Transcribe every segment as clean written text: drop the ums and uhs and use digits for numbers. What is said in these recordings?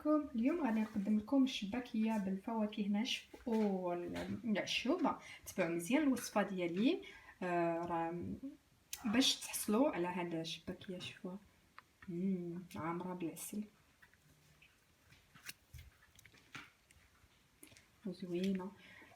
عليكم. اليوم غادي نقدم لكم الشباكيه بالفواكه ناشف والعشوب. تبعوا مزيان الوصفه ديالي راه باش تحصلوا على هاد الشباكيه. شوفوها عامره بالعسل وزوينه.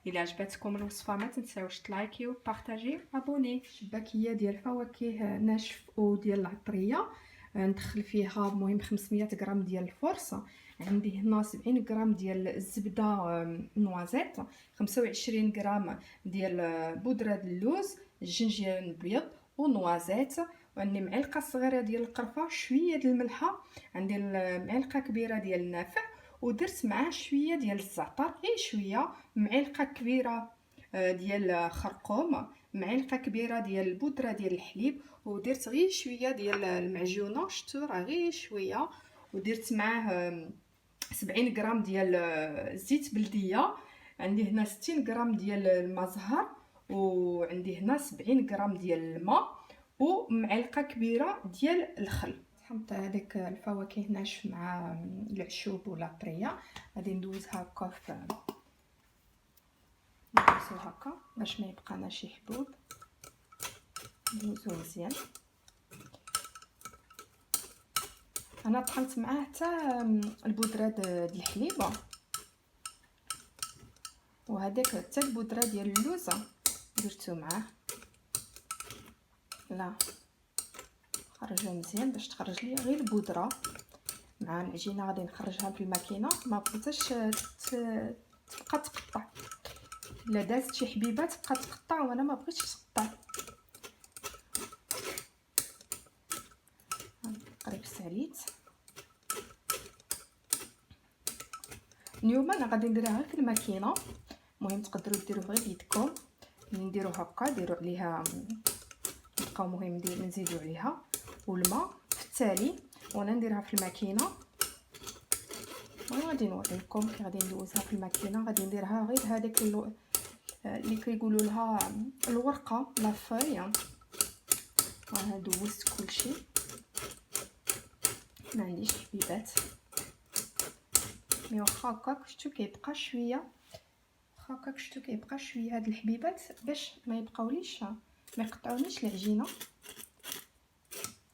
الا عجبتكم الوصفه ما تنساوش تلايكيو وبارطاجيو وابوني. شباكيه ديال فواكه ناشف وديال العطريه. ندخل فيها المهم 500 غرام ديال الفرصه، عندي هنا 70 غرام ديال الزبده نوازيت، 25 غرام ديال بودره اللوز، الجنجير الابيض ونوازيت، وعندي معلقه صغيره ديال القرفه، شويه ديال الملحه، عندي معلقه كبيره ديال النافع، ودرت معاه شويه ديال الزعتر غير شويه، معلقه كبيره ديال خرقوم، معلقه كبيره ديال البودره ديال الحليب، ودرت غير شويه ديال المعجونه شتو راه غير شويه، ودرت معاه 70 غرام ديال زيت بلديه، عندي هنا 60 غرام ديال الماء زهر، وعندي هنا 70 غرام ديال الماء، ومعلقه كبيره ديال الخل. حمضت هذيك الفواكه ناشف مع العشوب ولا طريه، غادي ندوزها هكا ندوزو هكا باش ما يبقانا شي حبوب، ندوزو مزيان. انا طحنت معاه حتى البودره ديال الحليب، وهذاك حتى البودره ديال اللوز درتو معاه. لا خرجها مزيان باش تخرج لي غير البودره مع العجينه. غادي نخرجها في الماكينه، ما بغيتهاش تبقى تقطع، الا دازت شي حبيبه تبقى تقطع وانا ما بغيتش تقطع. قريب ساليت. اليوم انا غادي نديرها غير في الماكينه، المهم تقدروا ديروه غير بيدكم. ملي نديرو هكا ديروا عليها نبقاو مهم نزيدوا عليها والماء في التالي، وانا نديرها في الماكينه. وغادي نوريكم كي غادي ندوزها في الماكينه. غادي نديرها غير هذيك اللي كيقولوا لها الورقه لا فاي. وانا دوزت كلشي، ما عنديش حبيبات، مي واخا هكاك شفتو كيبقى شويه، هكاك شفتو كيبقى شويه هاد الحبيبات باش ما يبقاوليش ما يقطعونيش العجينه.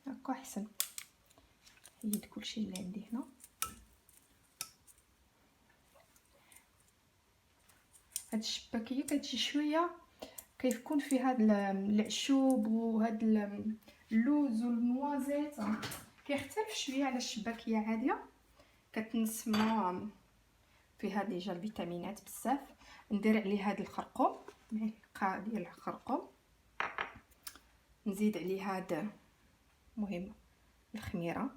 هكا احسن. حيد كلشي اللي عندي هنا. هاد الشباكيه كتجي شويه كيكون فيها هاد العشوب وهاد اللوز والنوازيت، كيختلف شويه على الشباكيه عاديه كتنسمى فيها ديجا الفيتامينات بزاف. ندير عليه هاد الخرقوم، معلقه ديال الخرقوم، نزيد عليه هاد مهم الخميره،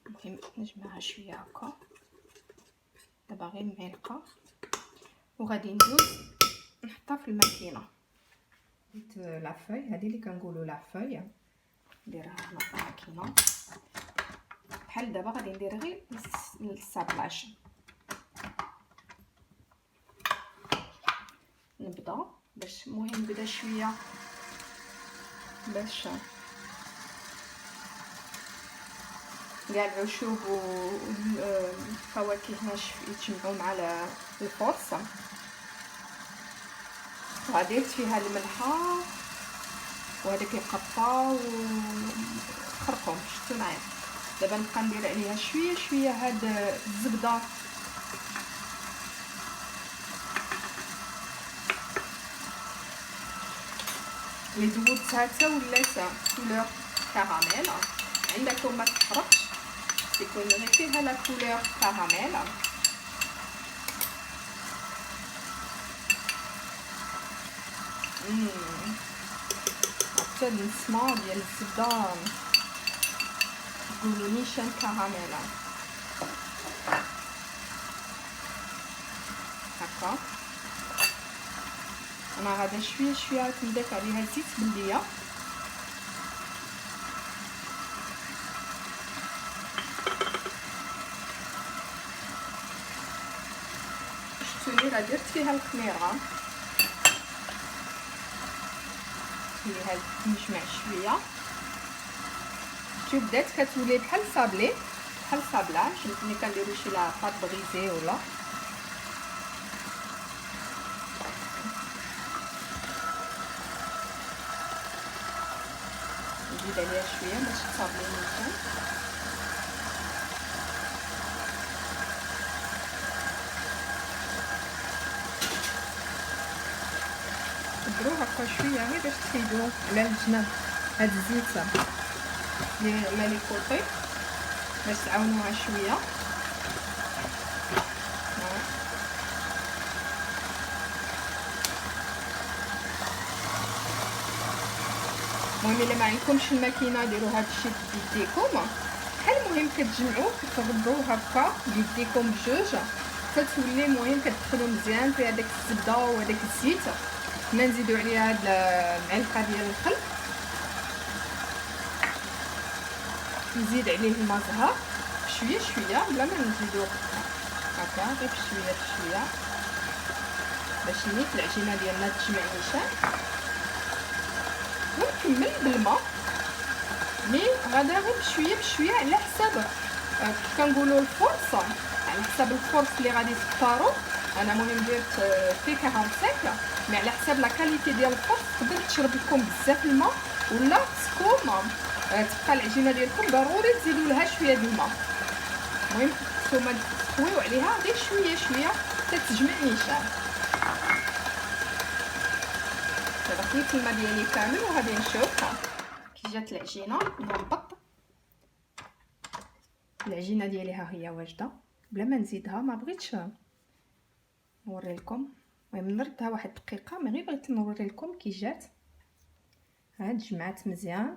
المهم نجمعها شويه هكا. دابا غير معلقه وغادي ندوز نحطها في الماكينه. درت لافاي هذه اللي كنقولوا لافاي، نديرها هنا في الماكينه. بحال دابا غادي ندير غير الصابلاج. نبدا باش المهم نبدا شويه باش كاع العشوب والفواكه ناشف يتجمعوا مع الفرصه. درت فيها الملحه وهذاك القرفه والخرقوم شفتوا معايا. دابا نبقى ندير عليها شويه شويه هاد الزبده اللي ذوبتها حتى ولات كولور كراميل. عندكم ما تحرقش، يكون غير فيها لا كولور كراميل. حتى النسمه ديال الزبده يقولوا نيشان كراميل هكا. انا غادا شويه شويه نضيف عليها زيت بلديه، شفتوني راه درت فيها الخميره اللي هاد نجمع شويه شفتو بدات كتولي بحال صابلي بحال صابلاج ملي كنديرو شي لاطاط بغيزي ولا نزيد عليها شويه باش تصابلي مزيان. نديرو هكا شويه غير باش تحيدو على الجناب هاد الزيت اللي على لي كوطي باش تعاونوها شويه. المهم الا ما عندكمش الماكينه ديروا هذا الشيء بيديكم، بحال المهم كتجمعوا كتغضوا هكا بيديكم بجوج حتى تولي المهم كتدخلوا مزيان في هذاك الزبده وهذاك الزيت. حنا نزيدوا عليها هاد المعلقه ديال الخل، نزيد عليه الماء زهر شويه شويه بلا ما نزيدو هكا غير بشويه بشويه باش نيت العجينه ديالنا تجمع نيشان. ونكمل بالماء مي غادا غير بشويه بشويه على حساب كيف كنقولوا الفرص، على حساب الفرص اللي غادي تختاروا. انا مهم درت في 45 مي على حساب لا كاليتي ديال الفرص تقدر تشرب لكم بزاف الماء ولا تسكم تبقى العجينه ديالكم ضروري تزيدوا لها شويه د الماء. المهم نتوما تسويو عليها غير شويه شويه حتى تجمع نيشان. دابا خليت الماء ديالي كامل وغادي نشوف كي جات العجينه. نهبط العجينه ديالي ها هي واجده بلا ما نزيدها، ما بغيتش نوري لكم. المهم نردها واحد الدقيقه مي غير بغيت نوري لكم كي جات. ها تجمعات مزيان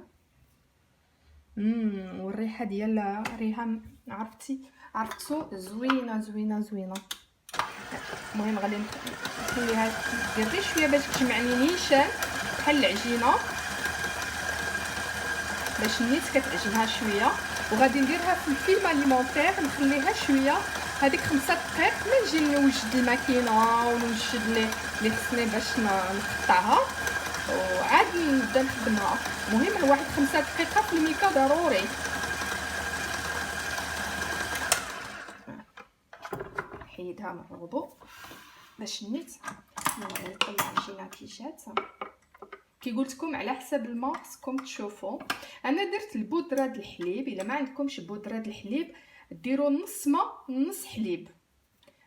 والريحه ديال ريحه عرفتو زوينه زوينه زوينه. المهم غادي نخليها دير غير شويه باش تجمعني نيشان بحال العجينه باش نيت كتعجنها شويه. وغادي نديرها في الفيلم اليمونتير نخليها شويه هذيك 5 دقائق ما نجي نوجد الماكينه ونوجد لي خصني باش نقطعها وعاد نبدا نخدمها. المهم الواحد 5 دقائق في الميكا ضروري. نحيدها من الوضوء باش نيت نوري لكم العجينه كي جات. كي قلت لكم على حساب الماء خصكم تشوفوا. انا درت البودره د الحليب، الا ما عندكمش بودره د الحليب ديروا نص ماء نص حليب.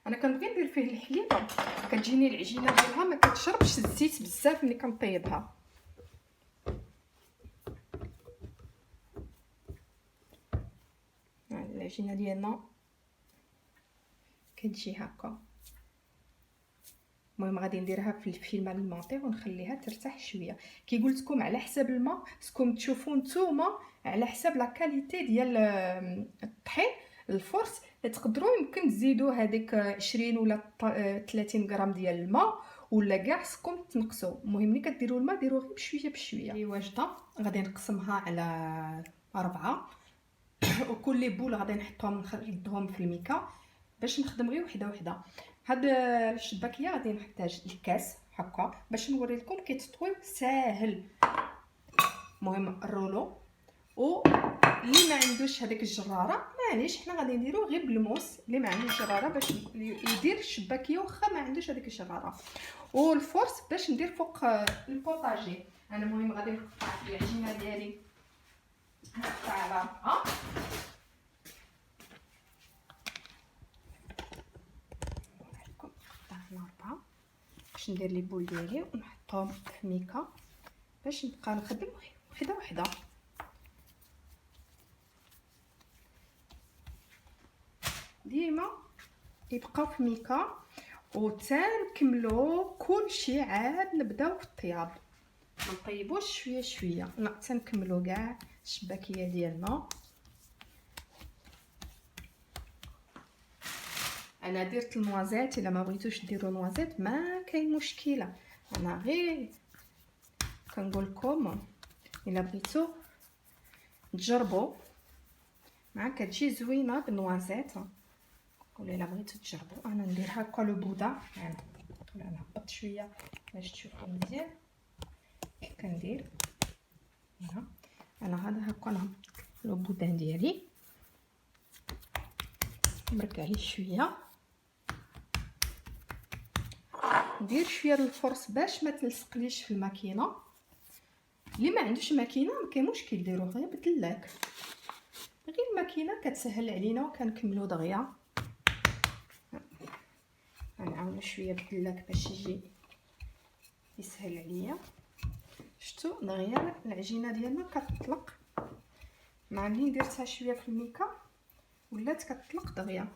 انا كنبغي ندير فيه الحليب كتجيني العجينه ديالها ما كتشربش الزيت بزاف ملي كنطيبها. العجينه ديالنا كتجي هكا. المهم غادي نديرها في الفيلم المونطير ونخليها ترتاح شويه. كي قلت لكم على حساب الماء خصكم تشوفوا نتوما على حساب لا كاليتي ديال الطحين الفرص. تقدروا يمكن تزيدوا هذيك 20 ولا 30 غرام ديال الماء ولا كاع خصكم تنقصوا. المهم ملي كديروا الماء ديروه غير بشويه بشويه. هي واجده غادي نقسمها على 4 وكل بول غادي نحطهم نردهم في الميكا باش نخدم غير وحده وحده. هاد الشباكيه غادي نحتاج الكاس هكا باش نوري لكم كي تطوي ساهل. المهم الرولو اللي ما عندوش هذيك الجراره معليش حنا غادي نديرو غير بالموس اللي ما عندوش جراره باش يدير الشباكيه واخا ما عندوش هذيك الجراره. والفورس باش ندير فوق البوطاجي. انا المهم غادي نقطع العجينه ديالي نقطع على 4 باش ندير لي بول ديالي ونحطهم في ميكا باش نبقى نخدم وحده وحده. ديما يبقاو في ميكا وتنكملوا كلشي عاد نبداو في الطياب. ما نطيبوش شويه شويه لا تنكملوا كاع الشباكيه ديالنا. انا درت النوازيت، الا ما بغيتوش ديروا نوازيت ما كاين مشكله. انا غير كنقول لكم الا بغيتو تجربوا مع كتجي زوينه بالنوازيت ولا الا بغيتو تجربوا. انا ندير هكا لو بودا يعني انا نهبط شويه باش تشوفوا مزيان كيف كندير. انا هذا هكا نهبط لو بودان ديالي نركعيه شويه، ندير شويه الفرص باش ما تلصقليش في الماكينه. اللي ما عندوش ماكينه ما كاين مشكل، ديروه غير بدلاك، غير الماكينه كتسهل علينا وكنكملوا دغيا. غنعاونوا شويه بدلاك باش يجي يسهل عليا. شفتوا دغيا العجينه ديالنا كتطلق مع منين درتها شويه في الميكا ولات كتطلق دغيا.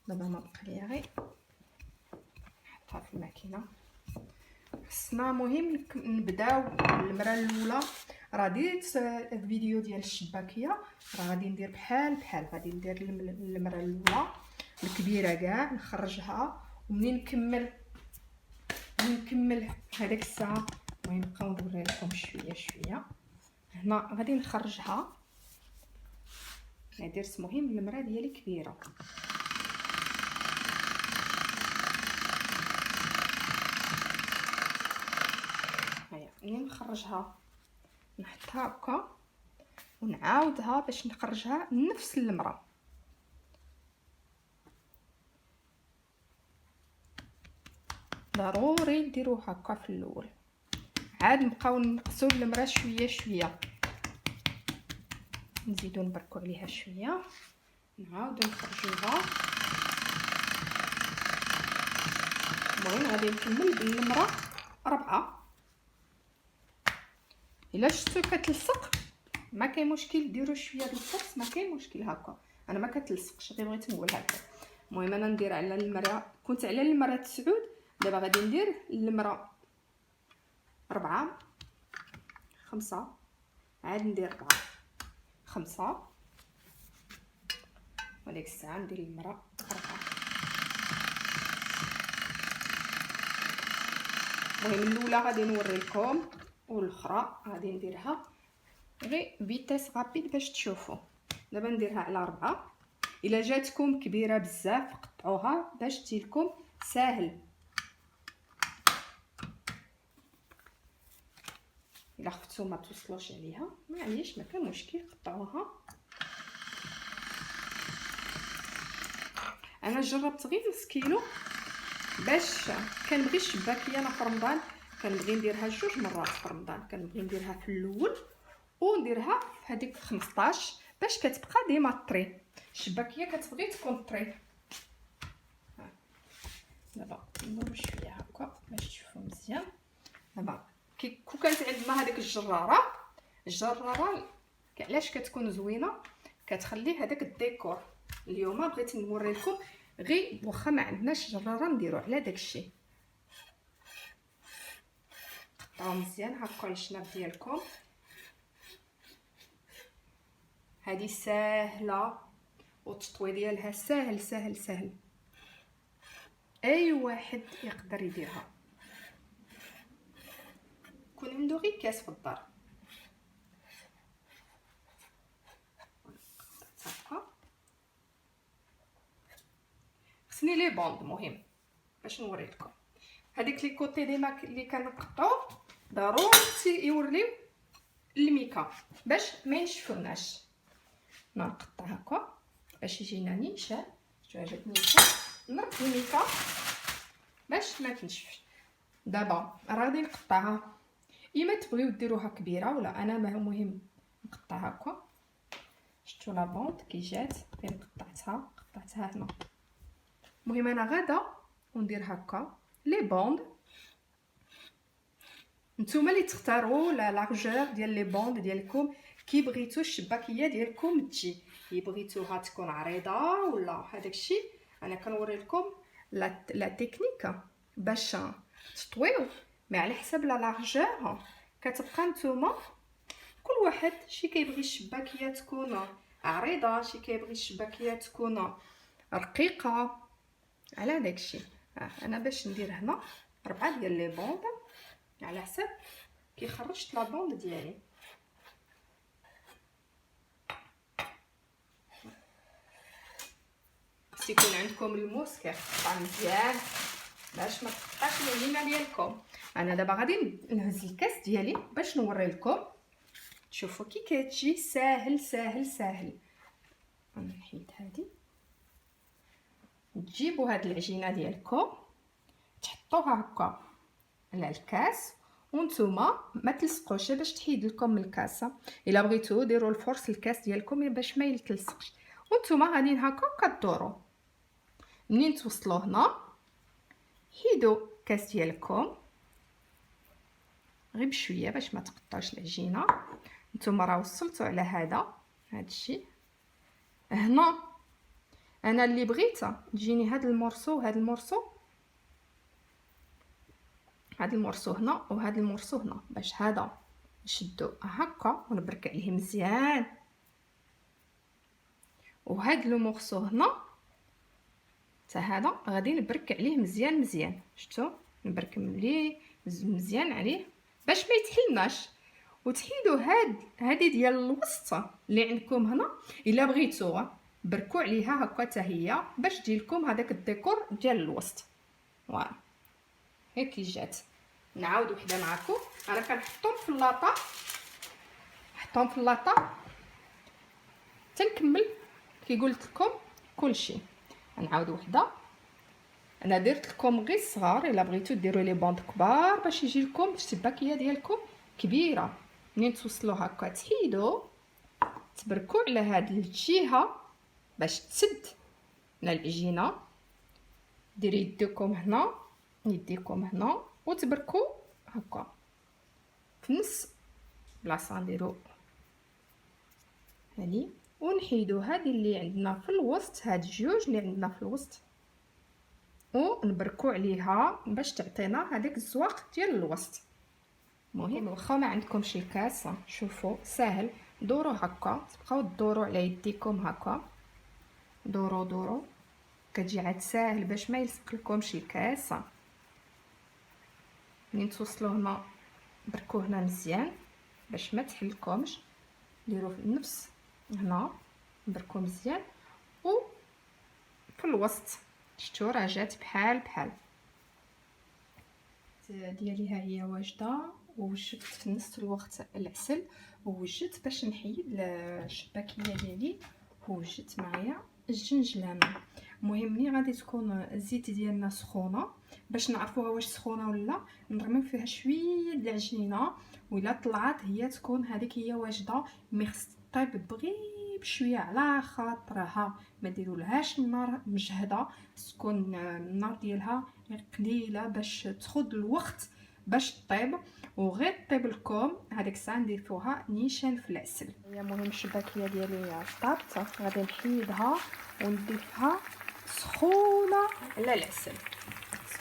دابا ما بقى ليا غير نحطها في الماكينه. خصنا مهم نبداو المره الاولى. راه ديت الفيديو ديال الشباكيه، راه غادي ندير بحال غادي ندير المره الاولى الكبيره كاع نخرجها، ومنين نكمل هذيك الساعه المهم نبقاو ندور لكم شويه. هنا غادي نخرجها. انا درت مهم المره ديالي كبيره. هيا منين نخرجها نحطها هكا ونعاودها باش نخرجها نفس المره. ضروري نديروه هكا في الاول، عاد نبقاو نقصوا المره شويه نزيدو نبركو عليها شويه، نعاودو نخرجوها. المهم غادي نكمل بالمره 4. الا شفتو كتلصق ما كاين مشكل، ديروا شويه د الفرص ما كاين مشكل. هكا انا ما كتلصقش، غير بغيت نقول هكا. المهم انا ندير على المره، كنت على المره 9، دابا غادي ندير المره 4 5، عاد ندير 4 5، وديك الساعه ندير المره 4. المهم الاولى غادي نوري لكم والاخرى غادي نديرها غير فيتاس رابيد باش تشوفوا. دابا نديرها على 4. الا جاتكم كبيره بزاف قطعوها باش تجيلكم ساهل. الا خفتوا ما توصلوش عليها معليش ما كان مشكل، قطعوها. انا جربت غير نص كيلو باش كنبغي الشباكيه. انا في رمضان كنبغي نديرها 2 مرات في رمضان، كنبغي نديرها في الاول ونديرها في هذيك 15 باش كتبقى ديما طري. الشباكيه كتبغي تكون طري. دابا ندور شويه هكا باش تشوفوا مزيان. دابا كون كانت عندنا هذيك الجراره علاش كتكون زوينه، كتخلي هذاك الديكور. اليوم بغيت نوري لكم غير واخا ما عندناش جراره نديرو على داكشي. قطعوا مزيان هكا الجناب ديالكم. هذه ساهله والتطوي ديالها ساهل، اي واحد يقدر يديرها، كون عنده غير كاس في الدار. هكا خصني لي بوند مهم باش نوري لكم. هذيك لي كوتي ديما اللي كنقطعو ضروري يوريو الميكا باش ما ينشفوناش. نقطع هكا باش يجينا نيشان. شتو عجبني نربط الميكا باش ما تنشفش. دابا غادي نقطعها، اما تبغيو ديروها كبيره ولا انا ما مهم نقطع هكا. شفتوا لا بوند كي جات فين قطعتها هنا. المهم انا غادا وندير هكا لي بوند. نتوما اللي تختاروا لا لارجور ديال لي بوند ديالكم كي بغيتو الشباكيه ديالكم تجي، كي بغيتوها تكون عريضه ولا هذاك الشيء. انا كنوري لكم لا تكنيك باش تطويو مع على حساب لا لارجور. كتبقى نتوما كل واحد شي كيبغي الشباكيه تكون عريضه، شي كيبغي الشباكيه تكون رقيقه على داكشي. انا باش ندير هنا 4 ديال لي بوند على حساب كي خرجت لا بوند ديالي. خص يكون عندكم الموس كيقطع مزيان باش ما تقطعش العجينه ديالكم. انا دابا غادي نهز الكاس ديالي باش نوري لكم. شوفوا كي كتجي ساهل ساهل ساهل. نحيد هذه. تجيبوا هاد العجينه ديالكم تحطوها هكا على الكاس، وانتوما ما تلصقوش باش تحيد لكم من الكاسه. الا بغيتو ديروا الفرص الكاس ديالكم باش ما يتلصقش، وانتوما غاديين هكا كدوروا. منين توصلوا هنا حيدوا الكاس ديالكم غير بشويه باش ما تقطعش العجينه. نتوما راه وصلتوا على هذا الشيء. هنا انا اللي بغيتها تجيني هاد المورسو وهاد المورسو، هاد المورسو هنا وهاد المورسو هنا، باش هذا نشدو هكا ونبرك عليه مزيان، وهاد لو مورسو هنا حتى هذا غادي نبرك عليه مزيان مزيان. شفتوا نبرك ملي مزيان عليه باش ما يتحلناش. وتحيدوا هذه ديال الوسط اللي عندكم هنا، الا بغيتوها بركوا عليها هكا حتى هي باش تجي لكم هذاك الديكور ديال الوسط. فوالا هيك جات. نعاود وحده معكم. انا كنحطهم في اللاطه، نحطهم في اللاطه تنكمل كي قلت لكم كلشي. نعاود وحده. انا درت لكم غير صغار، الا بغيتو ديروا لي بوند كبار باش يجي لكم الشباكيه ديالكم كبيره. منين توصلوا هكا تحيدوا تبركوا على هاد الجهه باش تسد من العجينه. ديروا يديكم هنا يديكم هنا وتبركوا هكا في نص بلاصه. نديروا هذه ونحيدوا هذه اللي عندنا في الوسط، هاد الجوج اللي عندنا في الوسط، ونبركوا عليها باش تعطينا هذاك الزواق ديال الوسط. المهم واخا ما عندكمش الكاس، شوفوا ساهل، دوروا هكا، تبقاو تدوروا على يديكم هكا، دوروا كتجي عاد ساهل باش ما يلصق لكمش الكاس. منين توصلوا هنا بركوا هنا مزيان باش ما تحلكمش. ديروا في النفس هنا بركوا مزيان، و في الوسط شفتوا راه جات بحال ديالي. ها هي واجده، ووجدت في نفس الوقت العسل، ووجدت باش نحيد الشباكيه ديالي ووجدت معايا الجنجلان. المهم ملي غادي تكون الزيت ديالنا سخونه باش نعرفوها واش سخونه ولا، نرميو فيها شويه د العجينه، وإلا طلعت هي تكون هذيك هي واجده. مي خص طيب بغي بشويه على خاطرها، ما ديرولهاش النار مجهده، تكون النار ديالها قليله باش تاخذ الوقت باش طيب. وغير طيب لكم هذيك الساعه نضيفوها نيشان في العسل. هي مهم الشباكيه ديالي طابت، غادي نحيدها ونضيفها سخونه على العسل.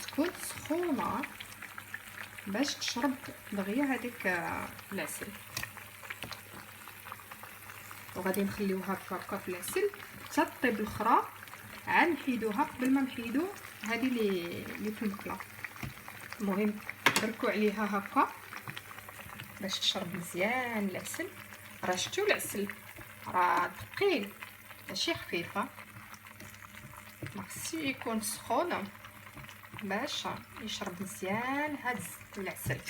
تكون سخونه باش تشرب دغيا هذيك العسل، وغادي نخليوها هكا في العسل حتى طيب الاخرى. عاد نحيدوها قبل ما نحيدو هذه اللي في المقله. المهم بركوا عليها هكا باش تشرب مزيان العسل. راه شفتوا العسل راه ثقيل ماشي خفيفه، خصو يكون سخون باش يشرب مزيان هاد العسل.